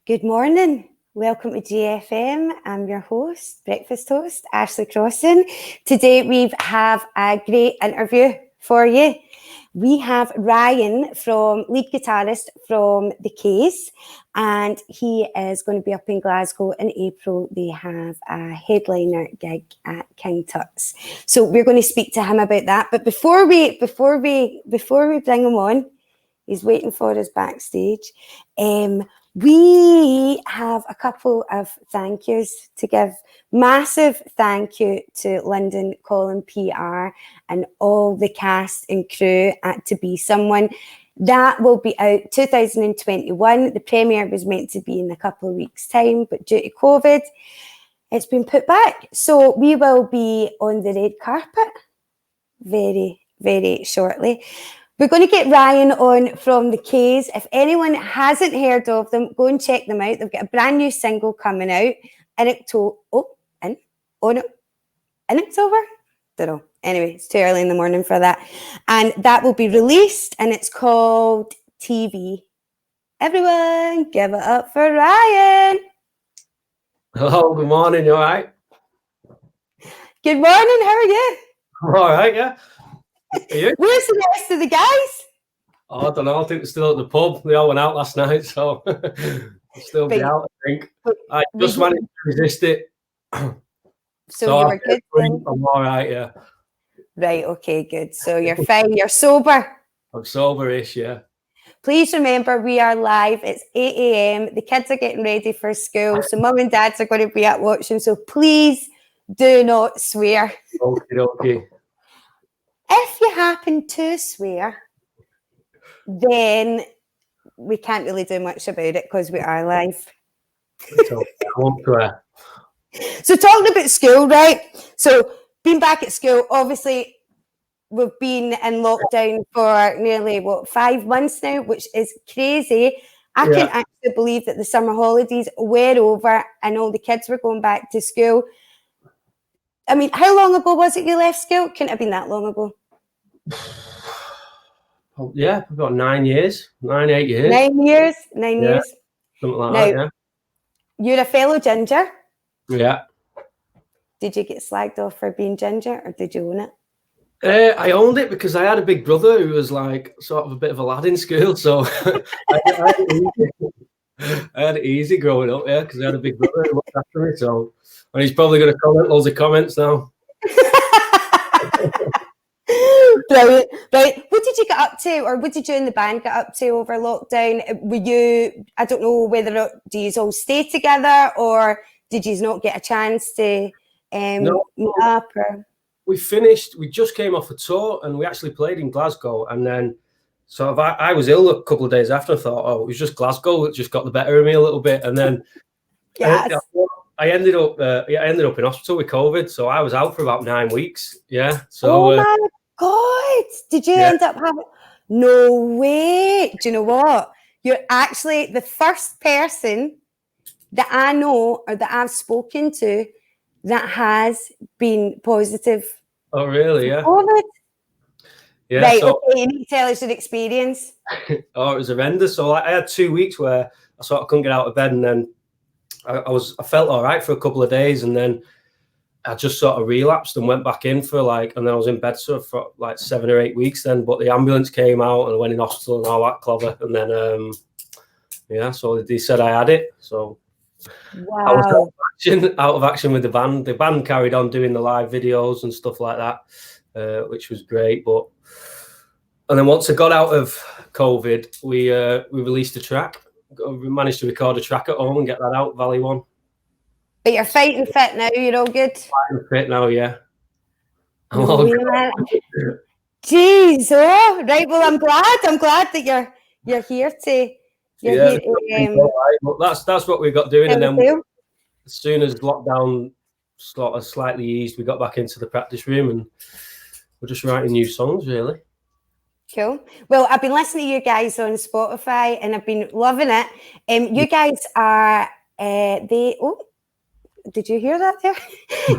Good morning. Welcome to GFM. I'm your host, breakfast host, Ashley Crossan. Today we have a great interview for you. We have Ryan, lead guitarist from The Case, and he is going to be up in Glasgow in April. They have a headliner gig at King Tut's. So we're going to speak to him about that. But before we bring him on, he's waiting for us backstage. We have a couple of thank yous to give. Massive thank you to London Colin PR and all the cast and crew at To Be Someone. That will be out 2021. The premiere was meant to be in a couple of weeks' time, but due to COVID, it's been put back. So we will be on the red carpet very, very shortly. We're going to get Ryan on from The Case. If anyone hasn't heard of them, go and check them out. They've got a brand new single coming out in October. In October? Don't know. Anyway, it's too early in the morning for that. And that will be released, and it's called TV. Everyone, give it up for Ryan. Hello, good morning. You all right? Good morning. How are you? I'm all right, yeah. Are you? Where's the rest of the guys? Oh, I don't know. I think they're still at the pub. They all went out last night, so they'll still be out, I think. I just managed to resist it. So you were good then? I'm all right, yeah. Right, okay, good. So you're fine. You're sober? I'm sober-ish, yeah. Please remember, we are live. It's 8 a.m. The kids are getting ready for school, so mum and dads are going to be at watching. So please do not swear. Okay. If you happen to swear, then we can't really do much about it because we are live. So, I won't swear. So talking about school, right? So being back at school, obviously we've been in lockdown for nearly, 5 months now, which is crazy. I can't actually believe that the summer holidays were over and all the kids were going back to school. I mean, how long ago was it you left school? Couldn't have been that long ago. Yeah, about 9 years. 8 years. 9 years? 9 years. Something like that, yeah. You're a fellow ginger. Yeah. Did you get slagged off for being ginger, or did you own it? I owned it because I had a big brother who was like sort of a bit of a lad in school, so I had it easy growing up, yeah, because I had a big brother who looked after me. So, and he's probably going to comment loads of comments now. Brilliant. Right. What did you get up to, or what did you and the band get up to over lockdown? Were you, I don't know whether, do you all stay together, or did you not get a chance to meet up? Or? We just came off a tour and we actually played in Glasgow, and then I was ill a couple of days after. I thought, it was just Glasgow that just got the better of me a little bit, and then I ended up in hospital with COVID, so I was out for about 9 weeks. Yeah. So. Oh my God! Did you end up having? No way! Do you know what? You're actually the first person that I know or that I've spoken to that has been positive. Oh, really? Yeah. COVID. Yeah. Right. So, okay. You need to tell us your experience. It was horrendous. So I had 2 weeks where I sort of couldn't get out of bed, and then I felt all right for a couple of days, and then I just sort of relapsed and went back in and then I was in bed for like 7 or 8 weeks then, but the ambulance came out and I went in hospital and all that clever. And then, so they said I had it. So wow. I was out of action with the band. The band carried on doing the live videos and stuff like that, which was great. And then once I got out of COVID, we released a track. We managed to record a track at home and get that out, Valley One. But you're fighting fit now, you're all good? Fighting fit now, yeah. I'm all good. Jeez, right. Well, I'm glad that you're here to. Well, that's what we got doing, and then as soon as lockdown sort of slightly eased, we got back into the practice room and we're just writing new songs, really. Cool. Well, I've been listening to you guys on Spotify and I've been loving it. You guys are did you hear that there?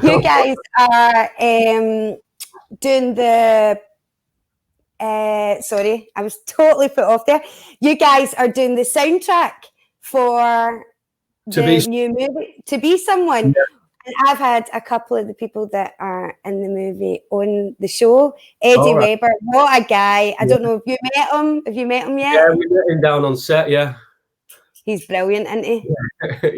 You guys are doing the sorry, I was totally put off there. You guys are doing the soundtrack for the new movie, To Be Someone. Yeah. And I've had a couple of the people that are in the movie on the show. Eddie Weber, what a guy. I don't know if you met him. Have you met him yet? Yeah, we met him down on set, yeah. He's brilliant, isn't he?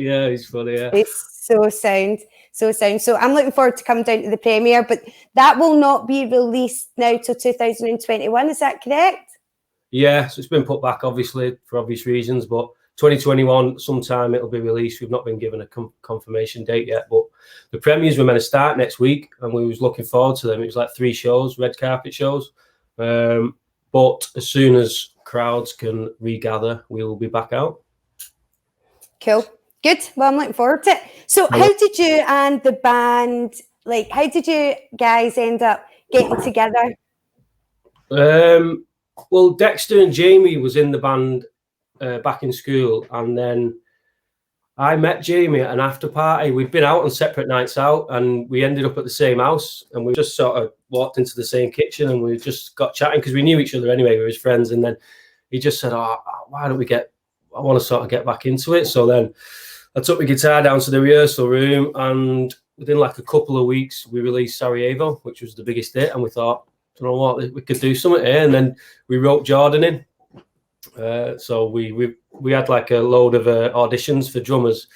Yeah, he's funny, yeah. He's so sound. So I'm looking forward to coming down to the premiere, but that will not be released now till 2021, is that correct? Yeah, so it's been put back, obviously, for obvious reasons, but 2021, sometime it'll be released. We've not been given a confirmation date yet, but the premieres were meant to start next week, and we was looking forward to them. It was like 3 shows, red carpet shows. But as soon as crowds can regather, we will be back out. Cool. Good. Well, I'm looking forward to it. So how did you and the band, like, how did you guys end up getting together? Well, Dexter and Jamie was in the band back in school, and then I met Jamie at an after party. We'd been out on separate nights out, and we ended up at the same house, and we just sort of walked into the same kitchen, and we just got chatting because we knew each other anyway. We were his friends, and then he just said, "Oh, why don't we I want to sort of get back into it." So then I took my guitar down to the rehearsal room, and within like a couple of weeks, we released Sarajevo, which was the biggest hit, and we thought, you know what, we could do something here. And then we wrote Jordan in. So we had like a load of auditions for drummers,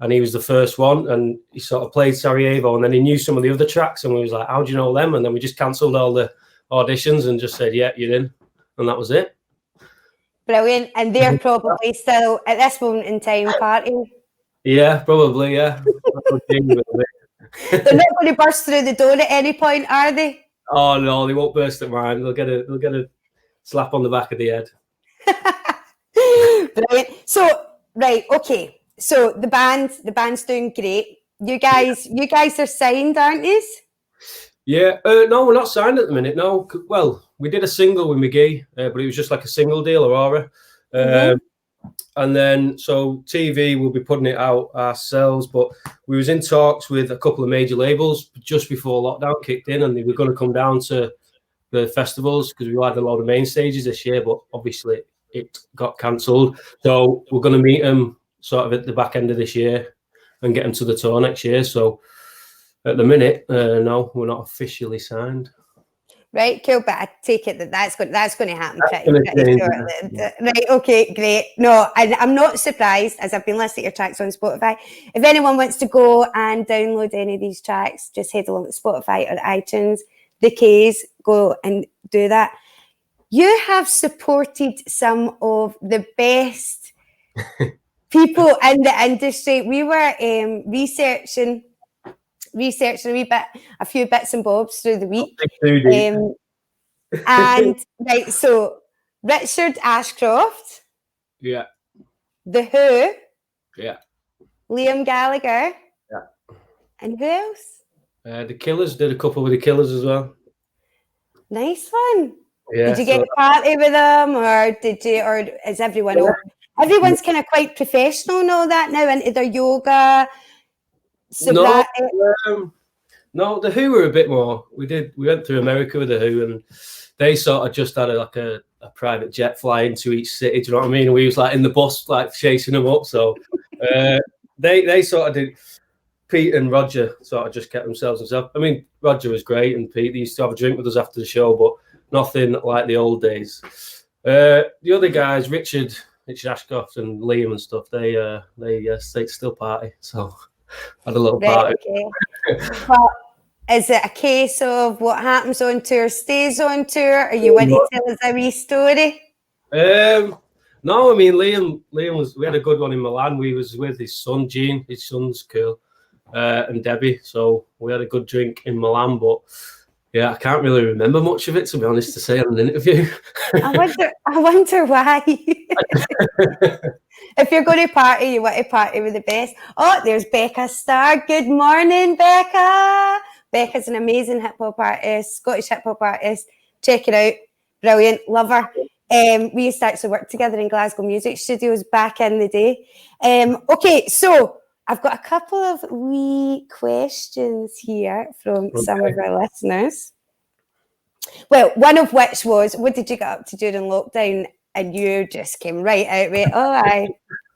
and he was the first one, and he sort of played Sarajevo, and then he knew some of the other tracks, and we was like, how do you know them? And then we just cancelled all the auditions and just said, yeah, you're in, and that was it. Brilliant. And they're probably still at this moment in time partying. Yeah, probably, yeah. They're not going to burst through the door at any point, are they? Oh no, they won't burst at mine. They'll get a slap on the back of the head. Brilliant. So, right, okay. So the band's doing great. You guys are signed, aren't you? Yeah. No, we're not signed at the minute. No. Well, we did a single with McGee, but it was just like a single deal, Aurora. And then, so TV will be putting it out ourselves, but we was in talks with a couple of major labels just before lockdown kicked in, and they were going to come down to the festivals because we had a lot of main stages this year, but obviously it got cancelled. So we're going to meet them sort of at the back end of this year and get them to the tour next year. So at the minute, no, we're not officially signed. Right, cool, but I take it that's going to happen pretty shortly. Right, okay, great. No, I'm not surprised, as I've been listening to your tracks on Spotify. If anyone wants to go and download any of these tracks, just head along to Spotify or iTunes. The K's, go and do that. You have supported some of the best people in the industry. We were researching a few bits and bobs through the week. And right, so Richard Ashcroft. Yeah. The Who. Yeah. Liam Gallagher. Yeah. And who else? The Killers, did a couple with the Killers as well. Nice one. Yeah, did you get to party with them, or is everyone everyone's kind of quite professional and all that now into their yoga? No, the Who were a bit more. We went through America with the Who, and they sort of just had a private jet flying to each city. Do you know what I mean? We was like in the bus, like chasing them up. So they sort of did. Pete and Roger sort of just kept themselves. I mean, Roger was great, and Pete, they used to have a drink with us after the show, but nothing like the old days. The other guys, Richard Ashcroft and Liam and stuff, they still party. So had a little party. Okay. Well, is it a case of what happens on tour stays on tour, or you want to tell us a wee story? No, I mean Liam was. We had a good one in Milan. We was with his son Gene. His son's cool. And Debbie, so we had a good drink in Milan, but yeah, I can't really remember much of it, to be honest, to say on an interview. I wonder why. If you're going to party, you want to party with the best. Oh, there's Becca Starr. Good morning, Becca. Becca's an amazing hip hop artist, Scottish hip hop artist. Check it out. Brilliant. Love her. We used to actually work together in Glasgow Music Studios back in the day. Okay, so I've got a couple of wee questions here from some of our listeners. Well, one of which was, what did you get up to during lockdown? And you just came right out with,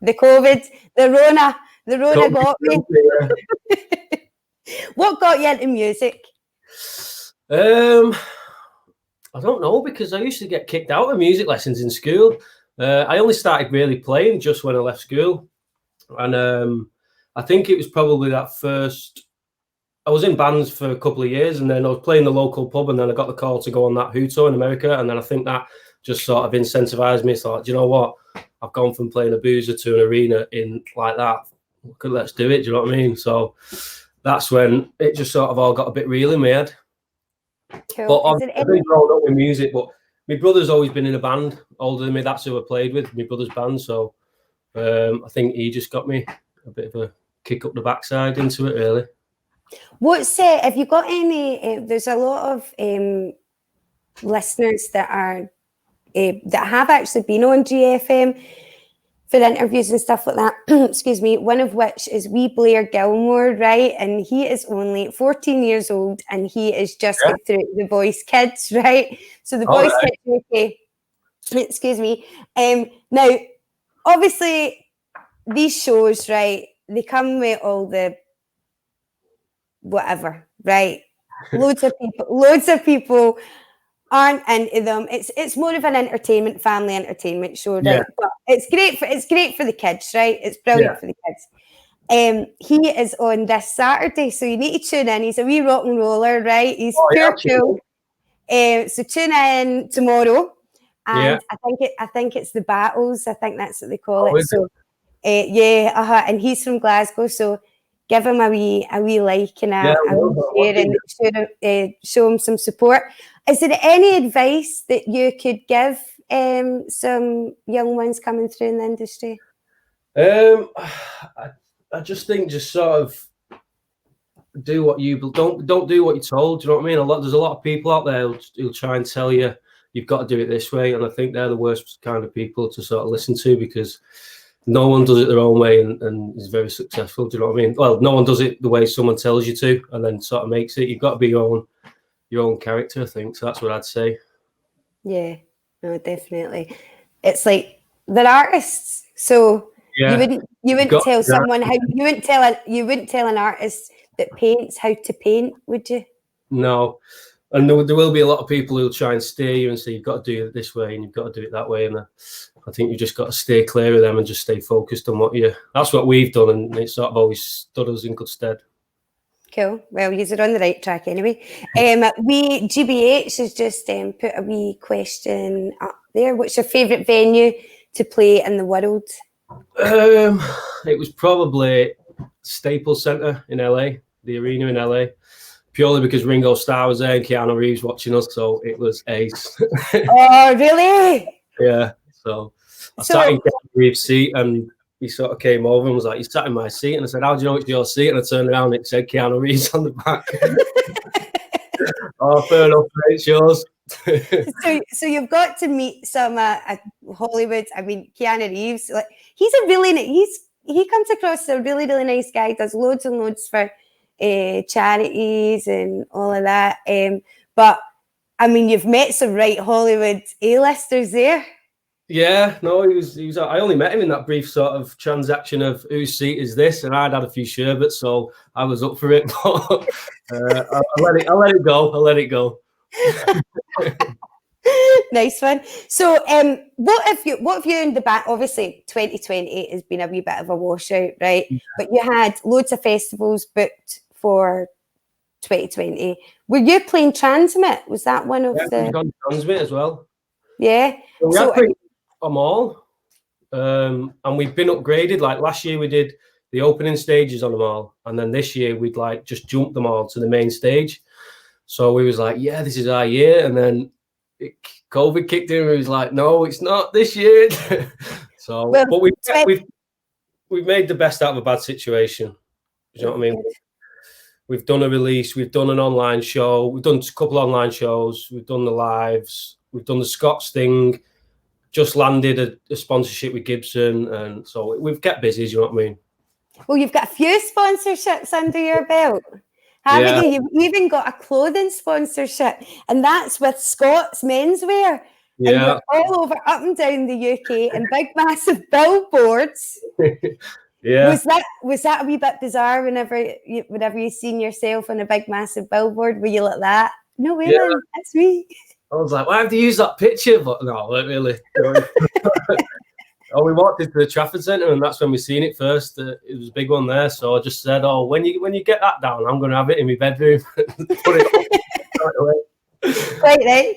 the COVID, the Rona. The Rona got me. What got you into music? I don't know, because I used to get kicked out of music lessons in school. I only started really playing just when I left school. And I think it was probably that first... I was in bands for a couple of years, and then I was playing the local pub, and then I got the call to go on that Who tour in America. And then I think that just sort of incentivized me. Thought, do you know what? I've gone from playing a boozer to an arena in like that. Let's do it. Do you know what I mean? So that's when it just sort of all got a bit real in my head. Cool. But I've been growing up with music, but my brother's always been in a band older than me. That's who I played with, my brother's band. So I think he just got me a bit of a kick up the backside into it, really. What's have you got any? There's a lot of listeners that are that have actually been on GFM for interviews and stuff like that. Excuse me. One of which is wee Blair Gilmore, right? And he is only 14 years old, and he is just got through The Voice Kids, right? So The Voice Kids, okay. Excuse me. Now, obviously, these shows, right? They come with all the whatever, right? Loads of people aren't into them. It's more of an entertainment, family entertainment show, right? Yeah. But it's great for the kids, right? It's brilliant for the kids. He is on this Saturday, so you need to tune in. He's a wee rock and roller, right? He's pure cool. So tune in tomorrow, and I think it's the Battles. I think that's what they call it. So and he's from Glasgow, so give him a wee like and a wee share, and show him some support. Is there any advice that you could give some young ones coming through in the industry? I just think just sort of do what you don't do what you're told. Do you know what I mean? There's a lot of people out there who'll try and tell you you've got to do it this way, and I think they're the worst kind of people to sort of listen to, because no one does it their own way and is very successful. Do you know what I mean? Well, no one does it the way someone tells you to and then sort of makes it. You've got to be your own character, I think. So that's what I'd say. Yeah, no, definitely. It's like they're artists, so you wouldn't tell someone how you wouldn't tell an artist that paints how to paint, would you? No. And there will be a lot of people who'll try and steer you and say you've got to do it this way and you've got to do it that way. And I think you've just got to stay clear of them and just stay focused on that's what we've done, and it's sort of always stood us in good stead. Cool. Well, you're on the right track anyway. GBH has just put a wee question up there. What's your favourite venue to play in the world? It was probably Staples Center in LA, the arena in LA. Purely because Ringo Starr was there and Keanu Reeves watching us, so it was ace. Oh, really? Yeah. So I sat in Keanu Reeves' seat, and he sort of came over and was like, "You sat in my seat," and I said, "How do you know it's your seat?" And I turned around and it said Keanu Reeves on the back. Oh, fair enough, it's yours. So you've got to meet some Hollywood. I mean, Keanu Reeves, like he comes across a really, really nice guy. Does loads and loads for charities and all of that. But I mean, you've met some right Hollywood A-listers there. Yeah, no, he was. I only met him in that brief sort of transaction of whose seat is this, and I'd had a few sherbets, so I was up for it. But I let it go. Nice one. So, what have you in the back? Obviously, 2020 has been a wee bit of a washout, right? Yeah. But you had loads of festivals booked for 2020. Were you playing Transmit? Was that one of the? We've gone Transmit as well. Yeah. So we them all, and we've been upgraded. Like last year, we did the opening stages on them all, and then this year we'd like just jump them all to the main stage. So we was like, yeah, this is our year, and then COVID kicked in. And we was like, no, it's not this year. So, well, but we've made the best out of a bad situation. You know what I mean? We've done a release. We've done an online show. We've done a couple of online shows. We've done the lives. We've done the Scots thing. Just landed a sponsorship with Gibson, and so we've kept busy. You know what I mean? Well, you've got a few sponsorships under your belt, haven't you? You've even got a clothing sponsorship, and that's with Scott's Menswear. Yeah, and you're all over, up and down the UK, and big, massive billboards. Yeah. Was that a wee bit bizarre whenever you seen yourself on a big massive billboard? Were you like that? No way, Yeah. man, that's me. I was like, why have they used that picture? But no, not really. Oh, we walked into the Trafford Centre, and that's when we seen it first. It was a big one there, so I just said, "Oh, when you get that down, I'm going to have it in my bedroom." Put it on right away.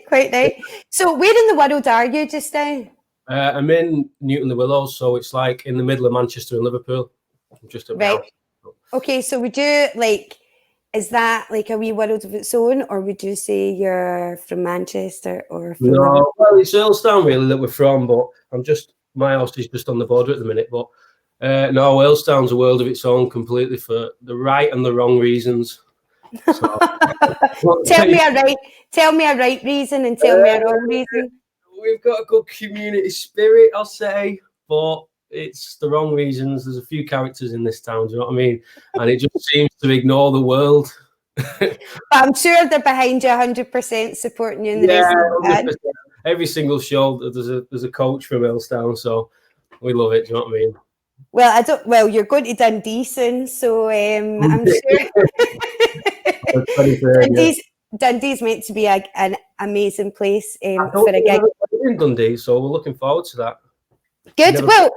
Quite right. So, where in the world are you just now? I'm in Newton the Willows, so it's like in the middle of Manchester and Liverpool. I'm just at my Right. house. Okay, so would you like? Is that like a wee world of its own, or would you say you're from Manchester or from Liverpool? No, well, it's Earlstown really that we're from, but my house is just on the border at the minute. But no, Earlstown's a world of its own completely for the right and the wrong reasons. So, tell me a right reason and tell me a wrong reason. We've got a good community spirit, I'll say, but it's the wrong reasons. There's a few characters in this town, do you know what I mean? And it just seems to ignore the world. But I'm sure they're behind you 100%, supporting you in the rest of the band. Every single show, there's a coach from Earlstown, so we love it. Do you know what I mean? Well, Well, you're going to Dundee soon, so I'm sure. Dundee's meant to be an amazing place for a gig. In Dundee, so we're looking forward to that. Good. Well,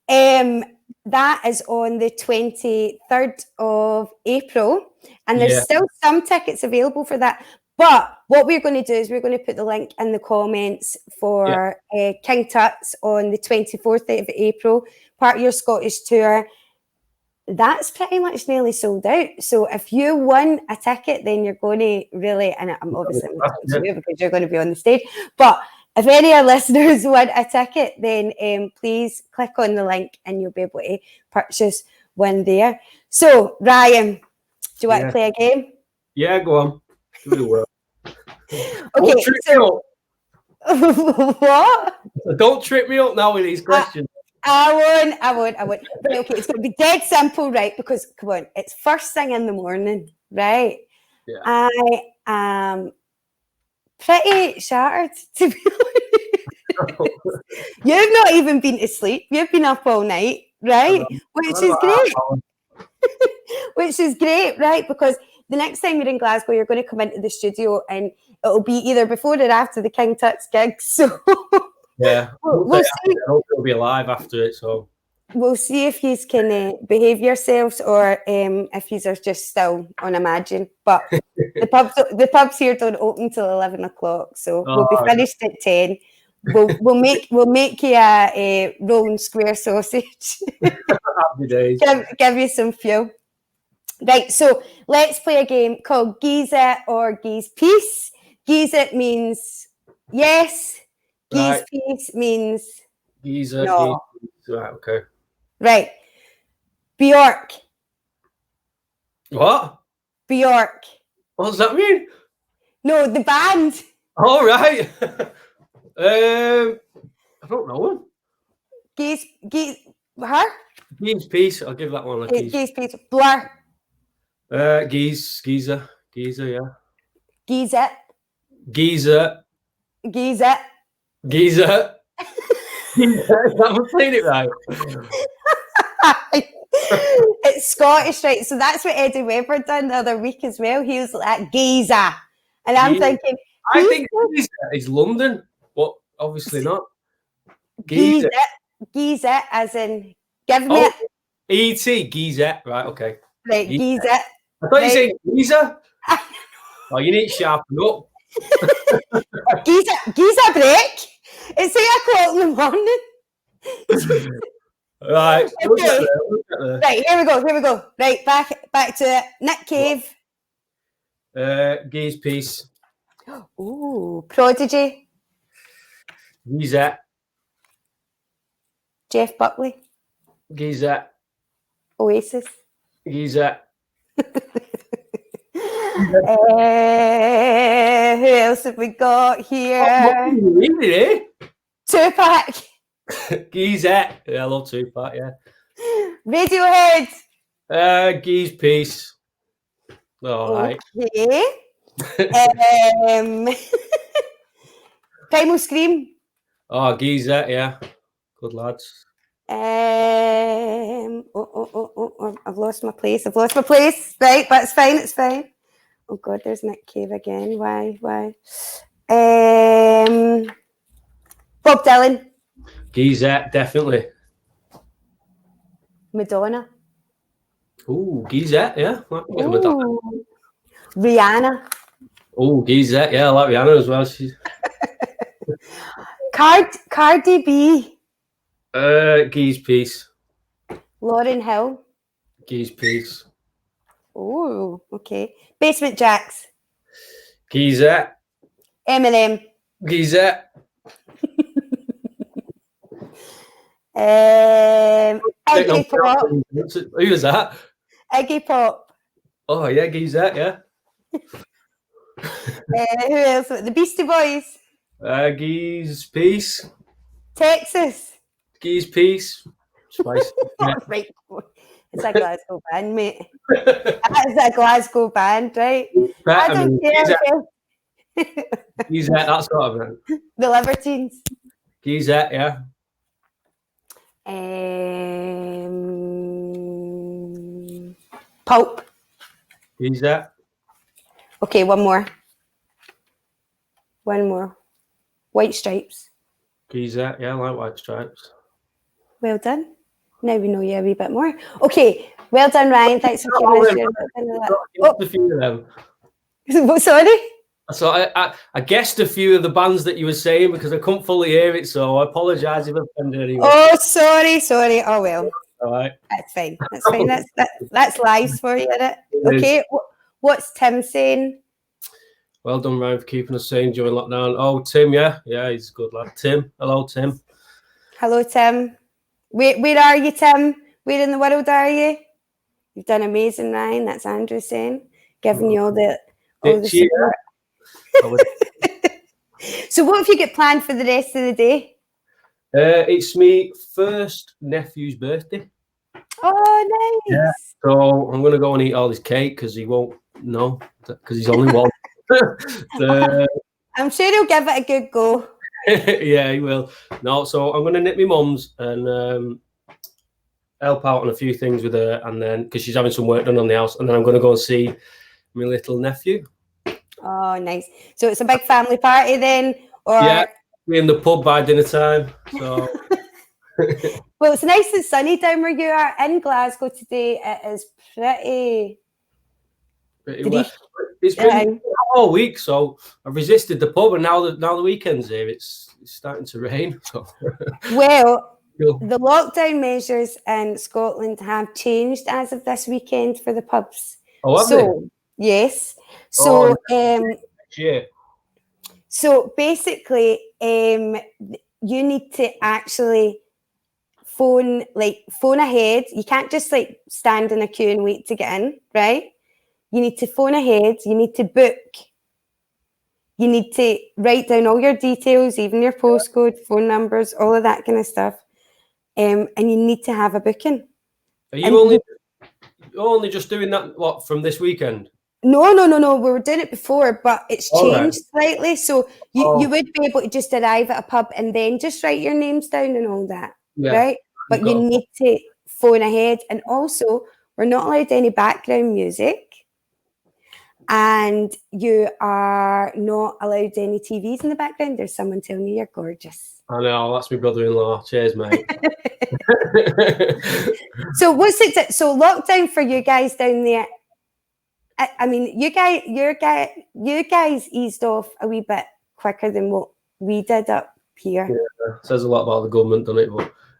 that is on the 23rd of April, and there's still some tickets available for that. But what we're going to do is we're going to put the link in the comments for King Tut's on the 24th of April, part of your Scottish tour. That's pretty much nearly sold out. So if you won a ticket, then you're going to really, and I'm obviously talking to you because you're going to be on the stage, but if any of our listeners want a ticket, then please click on the link and you'll be able to purchase one there. So, Ryan, do you want to play a game? Yeah, go on. Give it a whirl. Okay, so what? Don't trip me up now with these questions. I won't. Right, okay, it's going to be dead simple, right? Because, come on, it's first thing in the morning, right? Yeah. I am pretty shattered, to be honest. You've not even been to sleep. You've been up all night, right? Which is great. Which is great, right? Because the next time you're in Glasgow, you're going to come into the studio and it'll be either before or after the King Tut's gig. So yeah, we'll see. I hope you'll be alive after it. So we'll see if you can behave yourselves or if you are just still on Imagine. But the pubs here don't open till 11 o'clock, so we'll be finished at 10. We'll make you a rolling square sausage. Happy days. Give you some fuel. Right, so let's play a game called Geese It or Geese Peace. Geese It means yes. Geese Peace means Geezer. no. Right, okay. Right. Bjork. What? Bjork. What does that mean? No, the band. All right. I don't know one. Geese, her? Geese Peace. I'll give that one a Geese. Geese Peace. Blur. Geezer, yeah. Geese It. Geezer. Geese It. Geezer. I'm saying it right. It's Scottish, right? So that's what Eddie Weber done the other week as well. He was like geezer, and I'm thinking, I think geezer is London, but obviously not. Geezer, geezer, as in give me E.T. Geezer, right? Okay, right, geezer. I thought you said geezer. Oh, you need to sharpen up. Geezer break. It's 8 o'clock in the morning. Right. Okay. Right, here we go. Right, back to it. Nick Cave. Geese Peace. Ooh, Prodigy. Geezer. Jeff Buckley. Geezer. Oasis. Geezer. Who else have we got here? Tupac. Geezer. Yeah, I love Tupac, yeah. Radiohead. Geese Peace. All right. Okay. Primal Scream. Oh, Geezer, yeah. Good lads. I've lost my place. Right, but it's fine. It's fine. Oh God, there's Nick Cave again. Why? Bob Dylan. Geezette, definitely. Madonna. Ooh, Geezette, yeah. Ooh. Rihanna. Oh, Geezette, yeah, I like Rihanna as well. She's Cardi B. Geez Peace. Lauryn Hill. Geez Peace. Oh, okay. Basement Jacks. Geezette. Eminem. Geezette. Iggy Pop. Who was that? Iggy Pop. Oh yeah, Geezette, yeah. Who else? The Beastie Boys. Geez Peace. Texas. Geez Peace. Spice. Right. It's a Glasgow band, mate. It's a Glasgow band, right? I don't care. Geezette, that's what I meant. The Libertines. Geezette, yeah. Pulp. Geezette. Okay, one more. White Stripes. Geezette, yeah, I like White Stripes. Well done. Now we know you a wee bit more. Okay, well done, Ryan. Thanks for giving us your... A few of them. Sorry? So I guessed a few of the bands that you were saying because I couldn't fully hear it, so I apologise if I offended anyone. Oh, sorry. Oh, well. All right. That's fine. That's lives for you, isn't it? Okay, what's Tim saying? Well done, Ryan, for keeping us sane during lockdown. Oh, Tim, yeah, he's a good lad. Tim, hello, Tim. Hello, Tim. Where are you, Tim? Where in the world are you? You've done amazing, Ryan. That's Andrew saying, giving you all the support. So, what have you got planned for the rest of the day? It's my first nephew's birthday. Oh, nice. Yeah. So I'm gonna go and eat all his cake because he won't know because he's only one. I'm sure he'll give it a good go. Yeah, he will. No, so I'm gonna nip my mum's and help out on a few things with her, and then because she's having some work done on the house, and then I'm gonna go and see my little nephew. Oh, nice. So it's a big family party then, or yeah, we're in the pub by dinner time. So. Well, it's nice and sunny down where you are in Glasgow today. It is pretty wet. It's been all week, so I've resisted the pub, and now the weekend's here. It's starting to rain. So. Well, the lockdown measures in Scotland have changed as of this weekend for the pubs. Oh, have they? Yes. So, yeah. So basically, you need to actually phone ahead. You can't just stand in a queue and wait to get in, right? You need to phone ahead. You need to book. You need to write down all your details, even your postcode, phone numbers, all of that kind of stuff. And you need to have a booking. Are you only just doing that from this weekend? No. We were doing it before, but it's changed slightly. So you would be able to just arrive at a pub and then just write your names down and all that, right? But you need to phone ahead. And also, we're not allowed any background music. And you are not allowed any TVs in the background. There's someone telling you you're gorgeous. I know, that's my brother-in-law. Cheers, mate. So what's it? So lockdown for you guys down there. I mean, you guys eased off a wee bit quicker than what we did up here. Yeah, says a lot about the government, doesn't it?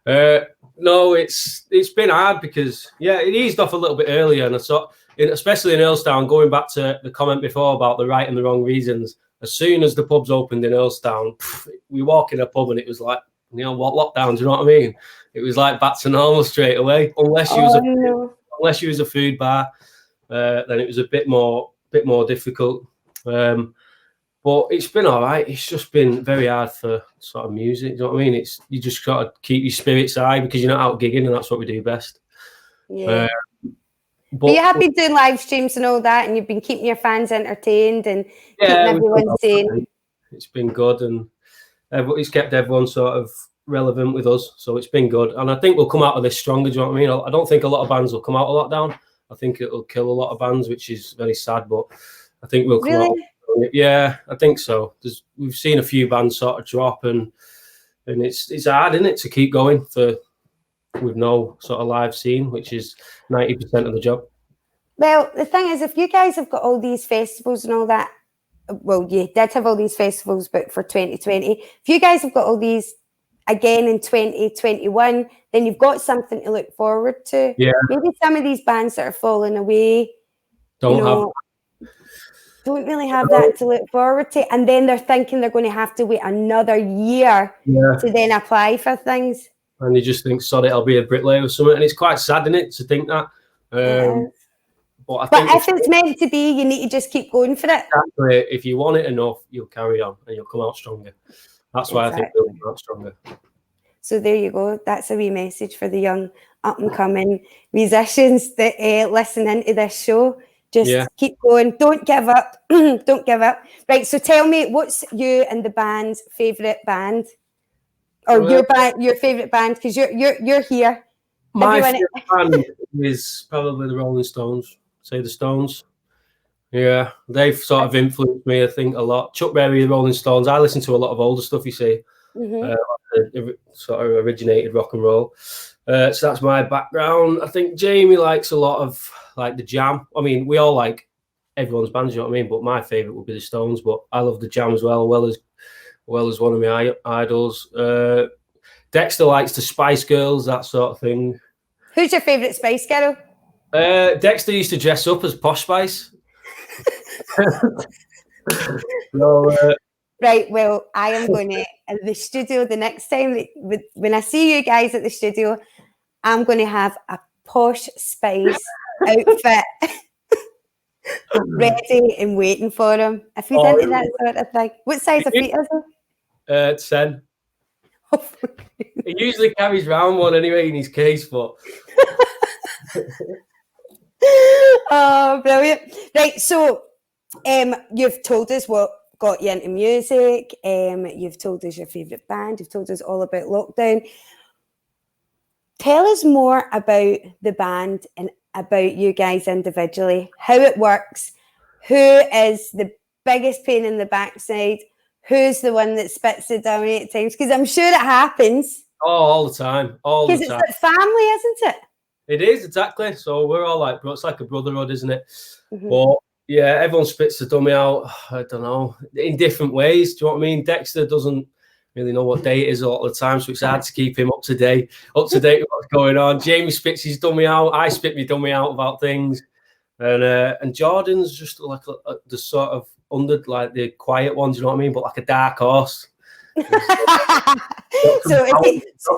But no, it's been hard because it eased off a little bit earlier, and I saw, especially in Earlstown, going back to the comment before about the right and the wrong reasons. As soon as the pubs opened in Earlstown, we walk in a pub and it was like, what lockdown? Do you know what I mean? It was like back to normal straight away, unless you was a food bar. Then it was a bit more difficult. But it's been all right. It's just been very hard for sort of music. You know what I mean? You just got to keep your spirits high because you're not out gigging, and that's what we do best. Yeah. But you have been doing live streams and all that, and you've been keeping your fans entertained and keeping everyone sane. It's been good, and it's kept everyone sort of relevant with us, so it's been good. And I think we'll come out of this stronger. Do you know what I mean? I don't think a lot of bands will come out of lockdown. I think it'll kill a lot of bands, which is very sad. But I think we'll come out. Yeah, I think so. We've seen a few bands sort of drop, and it's hard, isn't it, to keep going with no sort of live scene, which is 90% of the job. Well, the thing is, if you guys have got all these festivals and all that, well, you did have all these festivals booked for 2020. If you guys have got all these again in 2021, then you've got something to look forward to. Yeah. Maybe some of these bands that are falling away don't really have that to look forward to. And then they're thinking they're going to have to wait another year to then apply for things. And you just think, sorry, I'll be a bricklayer or something. And it's quite sad, isn't it, to think that. But if it's meant to be, you need to just keep going for it. Exactly. If you want it enough, you'll carry on and you'll come out stronger. That's why I think we'll come out stronger. So there you go. That's a wee message for the young up-and-coming musicians that listen into this show. Just keep going. Don't give up. Don't give up. Right, so tell me, what's you and the band's favourite band? Or your favourite band? Because you're here. My favourite band is probably the Rolling Stones. Say the Stones. Yeah, they've sort of influenced me, I think, a lot. Chuck Berry, the Rolling Stones. I listen to a lot of older stuff, you see. Sort of originated rock and roll. So that's my background. I think Jamie likes a lot of like the Jam. I mean, we all like everyone's bands, you know what I mean? But my favourite would be the Stones. But I love the Jam as well as one of my idols. Dexter likes the Spice Girls, that sort of thing. Who's your favourite Spice Girl? Dexter used to dress up as Posh Spice. Right, well, I am going to, at the studio the next time, when I see you guys at the studio, I'm going to have a Posh Spice outfit ready and waiting for him. If he's into that sort of thing. What size of feet is he? 10. He usually carries round one anyway in his case, but... Oh, brilliant. Right, so you've told us what got you into music, you've told us your favourite band, you've told us all about lockdown. Tell us more about the band and about you guys individually, how it works, who is the biggest pain in the backside, who's the one that spits it down 8 times, because I'm sure it happens. Oh, all the time. Because it's like family, isn't it? It is, exactly. So we're all like, it's like a brotherhood, isn't it? But yeah, everyone spits the dummy out, I don't know, in different ways. Do you know what I mean? Dexter doesn't really know what day it is a lot of the time, so it's hard to keep him up to date with what's going on. Jamie spits his dummy out, I spit my dummy out about things. And Jordan's just like the sort of under, like the quiet ones, you know what I mean? But like a dark horse.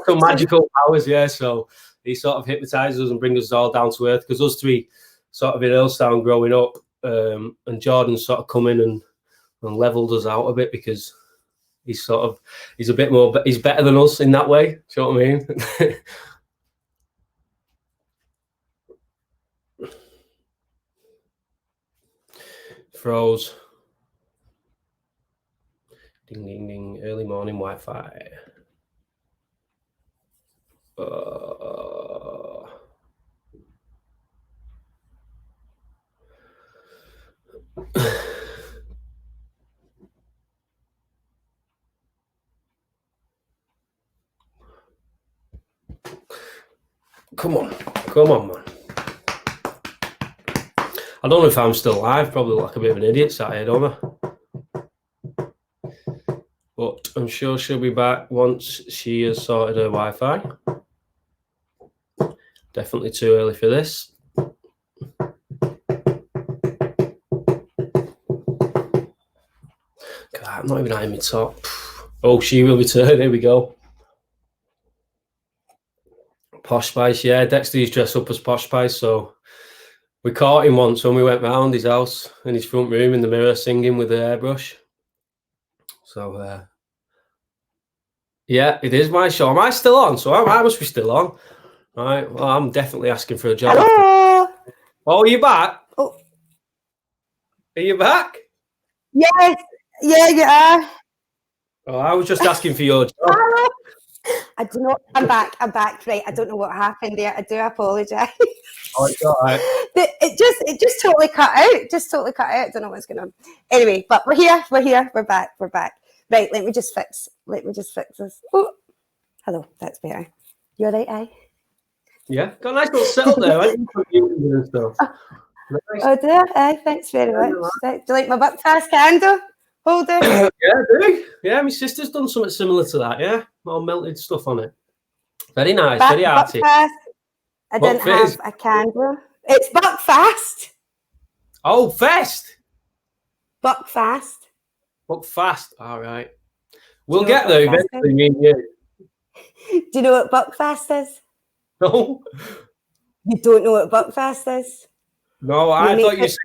Some magical powers, yeah. So he sort of hypnotizes us and brings us all down to earth, because us three sort of in Earlstown growing up, and Jordan sort of come in and leveled us out a bit, because he's a bit more, he's better than us in that way. Do you know what I mean? Froze. Ding, ding, ding. Early morning Wi-Fi. Come on, man. I don't know if I'm still live. Probably like a bit of an idiot sat here, don't I? But I'm sure she'll be back once she has sorted her Wi-Fi. Definitely too early for this. God, I'm not even at my top. Oh, she will return. Here we go. Posh Spice, yeah. Dexter's dressed up as Posh Spice, so we caught him once when we went round his house in his front room in the mirror singing with the airbrush. So, yeah, it is my show. Am I still on? So I must be still on. All right. Well, I'm definitely asking for a job. Hello. Oh, are you back? Oh. Are you back? Yes. Yeah, you are. Oh, I was just asking for your job. Hello. I do not. I'm back. Right. I don't know what happened there. I do apologise. Oh, it's all right. It just totally cut out. Just totally cut out. I don't know what's going on. Anyway, but we're here. We're back. Right. Let me just fix this. Oh, hello. That's better. You're right, aye? Yeah, got a nice little setup there. I think and stuff. Nice. Oh, dear. Aye, thanks very much. Do you like my Buckfast candle holder? Yeah, I do. Yeah, my sister's done something similar to that. Yeah, all melted stuff on it. Very nice, very arty. Buckfast. I didn't have a candle. It's Buckfast. Oh, fest. Buckfast. Buckfast. All right. We'll get there eventually, me and you. Do you know what Buckfast is? No. You don't know what Buckfast is? No, I thought you said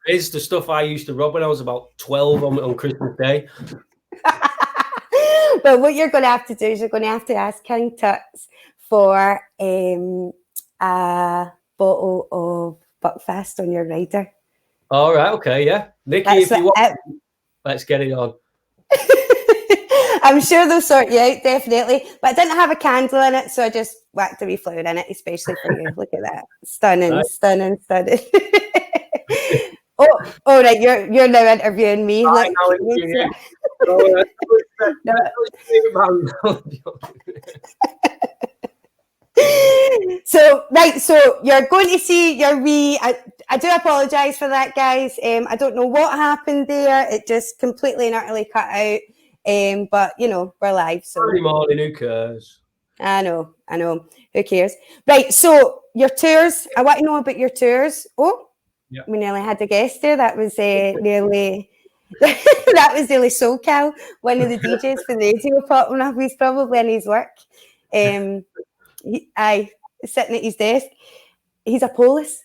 it's the stuff I used to rub when I was about 12 on Christmas Day. But what you're going to have to do is you're going to have to ask King Tut's for a bottle of Buckfast on your rider. All right, okay, yeah. Nikki, if you want, let's get it on. I'm sure they'll sort you out, definitely. But I didn't have a candle in it, so I just whacked a wee flower in it, especially for you. Look at that. Stunning, right. Stunning. Oh, right, you're now interviewing me. Look, So you're going to see your wee. I do apologise for that, guys. I don't know what happened there. It just completely and utterly cut out. But you know, we're live. So Saturday morning, who cares? I know. Who cares? Right. So your tours. I want to know about your tours. Oh, yeah. We nearly had a guest there. That was nearly. That was nearly SoCal. One of the DJs for the radio popping up. He's probably in his work. Sitting at his desk. He's a police.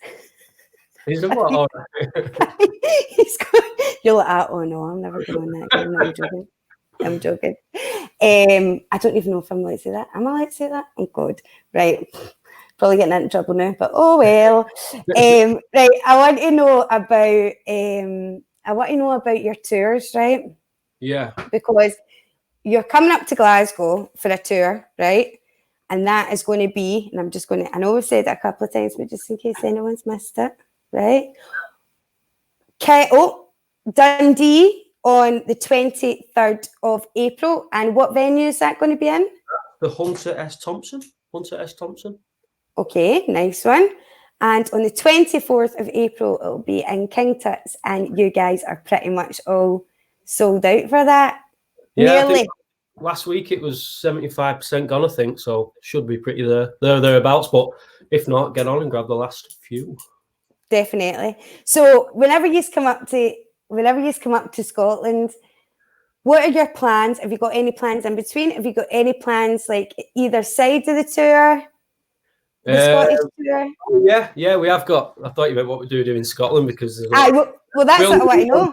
He's a what? You're like, oh no, I'm never going on that game. No, I'm joking. I don't even know if I'm allowed to say that. Am I allowed to say that? Oh God. Right. Probably getting into trouble now, but oh well. Right. I want to know about your tours, right? Yeah. Because you're coming up to Glasgow for a tour, right? And that is going to be, and I know we've said it a couple of times, but just in case anyone's missed it, right? Dundee on the 23rd of April. And what venue is that going to be in? The Hunter S. Thompson. Okay, nice one. And on the 24th of April, it'll be in King Tut's, and you guys are pretty much all sold out for that. Yeah, nearly. Last week it was 75% gone, I think, so should be pretty thereabouts. But if not, get on and grab the last few. Definitely. So whenever you come up to Scotland, what are your plans? Have you got any plans in between? Have you got any plans like either side of the tour? The Scottish tour? Yeah, we have got. I thought you meant what we do in Scotland because there's well, that's what I know.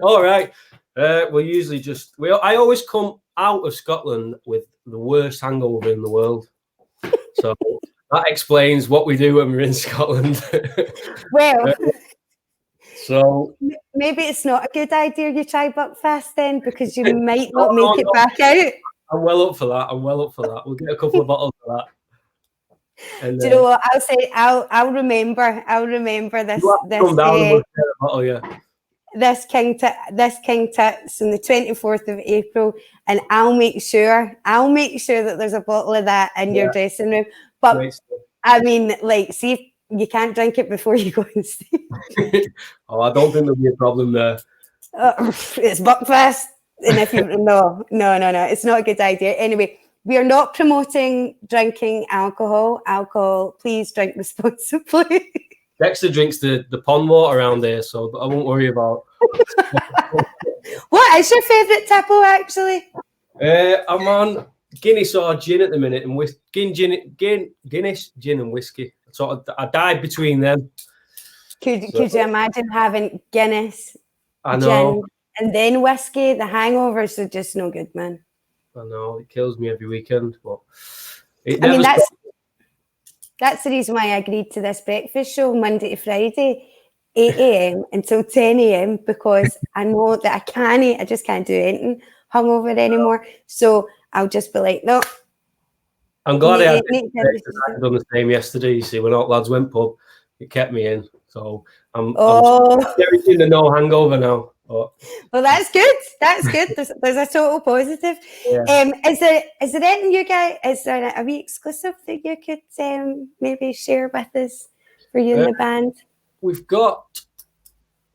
All right. We usually I always come out of Scotland with the worst hangover in the world. So that explains what we do when we're in Scotland. Well, so maybe it's not a good idea you try Buckfast then, because you might not make it back out. I'm well up for that. We'll get a couple of bottles of that. And, do you know what I'll say? I'll remember this. This King Tut's on the 24th of April, and I'll make sure that there's a bottle of that in your dressing room. But I mean, like, see if you can't drink it before you go on stage. Oh, I don't think there'll be a problem there. It's Buckfast, and if you no, it's not a good idea. Anyway, we are not promoting drinking alcohol. Please drink responsibly. Dexter drinks the pond water around here, so I won't worry about. What is your favourite tipple, actually? I'm on Guinness or gin at the minute, and Guinness, gin and whiskey. So I died between them. Could you imagine having Guinness, gin, and then whiskey? The hangovers are just no good, man. I know, it kills me every weekend, but that's the reason why I agreed to this breakfast show Monday to Friday, 8 a.m. until 10 a.m. because I know that I just can't do anything hungover anymore. So I'll just be like, no, I'm glad I had done the same yesterday. You see, when all lads went pub, it kept me in. So I'm getting the no hangover now. But, well, that's good. That's good. There's a total positive. Yeah. Is there anything you guys? Is there a wee exclusive that you could maybe share with us for you and the band? We've got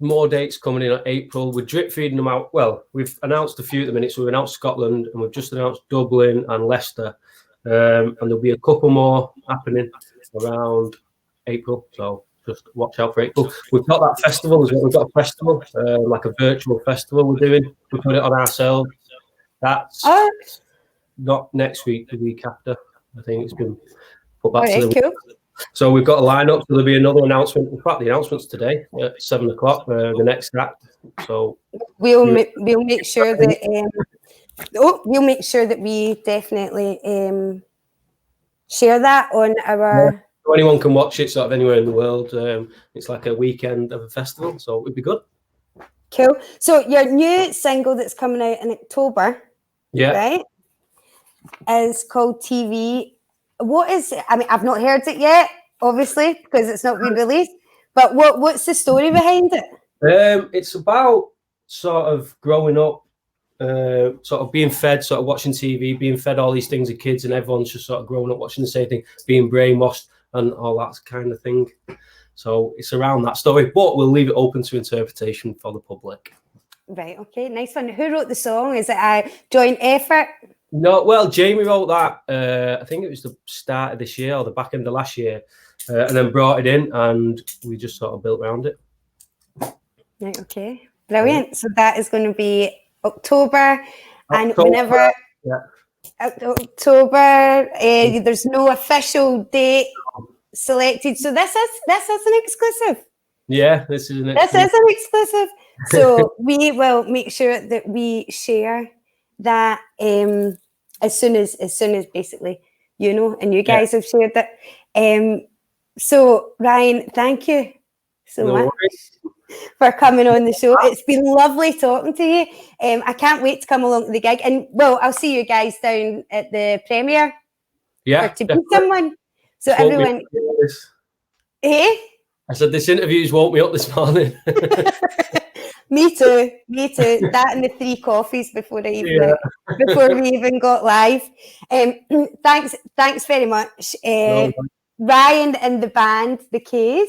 more dates coming in April. We're drip feeding them out. Well, we've announced a few at the minute. So we've announced Scotland, and we've just announced Dublin and Leicester. And there'll be a couple more happening around April. So just watch out for April. We've got that festival as well. We've got a festival, like a virtual festival we're doing. We put it on ourselves. That's not next week, the week after. I think it's been put back to the cool. So we've got a lineup. So there'll be another announcement. In fact, the announcement's today at 7:00. The next act. So we'll make sure that we'll make sure that we definitely share that on our. Yeah. So anyone can watch it sort of anywhere in the world. It's like a weekend of a festival, so it would be good. Cool. So your new single that's coming out in October, right, is called TV. What is it? I mean, I've not heard it yet, obviously, because it's not been released. But what's the story behind it? It's about sort of growing up, sort of being fed, sort of watching TV, being fed all these things as kids, and everyone's just sort of growing up watching the same thing, being brainwashed and all that kind of thing. So it's around that story, but we'll leave it open to interpretation for the public. Right, okay, nice one. Who wrote the song? Is it a joint effort? No, well, Jamie wrote that, I think it was the start of this year or the back end of last year, and then brought it in, and we just sort of built around it. Right, okay, brilliant. So that is going to be October, and whenever October, there's no official date selected. So this is an exclusive. Yeah, this is an exclusive. So we will make sure that we share that as soon as basically, and you guys have shared it. So Ryan, thank you so much for coming on the show. It's been lovely talking to you. I can't wait to come along to the gig, and I'll see you guys down at the premiere. Yeah, to be someone. So everyone, I said this interview's woke me up this morning. Me too. That and the 3 coffees before we even got live. Thanks very much. Ryan and the band, the K's,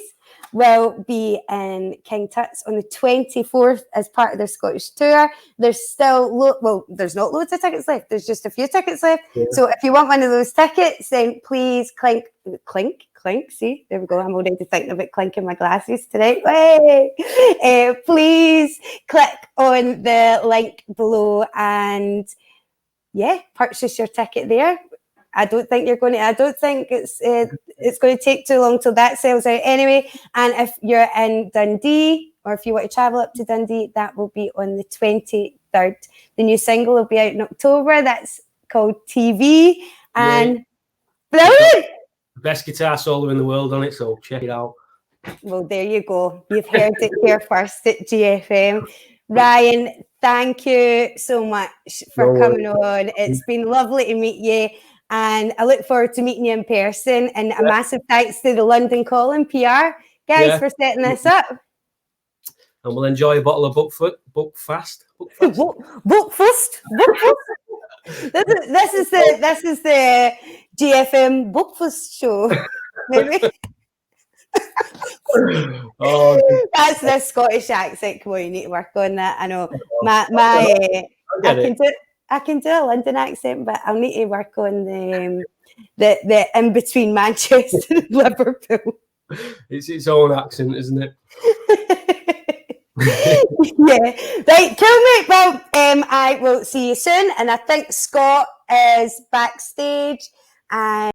will be in King Tut's on the 24th as part of their Scottish tour. There's still there's not loads of tickets left. There's just a few tickets left. Yeah. So if you want one of those tickets, then please clink. See, there we go. I'm already thinking about clinking my glasses today. Please click on the link below and purchase your ticket there. I don't think it's going to take too long till that sells out anyway. And if you're in Dundee, or if you want to travel up to Dundee, that will be on the 23rd. The new single will be out in October. That's called TV, and brilliant. Best guitar solo in the world on it, so check it out. Well, there you go. You've heard it here first at GFM. Ryan, thank you so much for coming on. It's been lovely to meet you, and I look forward to meeting you in person. And a massive thanks to the London Calling PR guys for setting this up. And we'll enjoy a bottle of Buckfast. This is the GFM Buckfast show, maybe. That's the Scottish accent. Come on, you need to work on that. I know I can do a London accent, but I'll need to work on the in between Manchester and Liverpool. It's its own accent, isn't it? Right, cool, mate. Well, I will see you soon, and I think Scott is backstage, and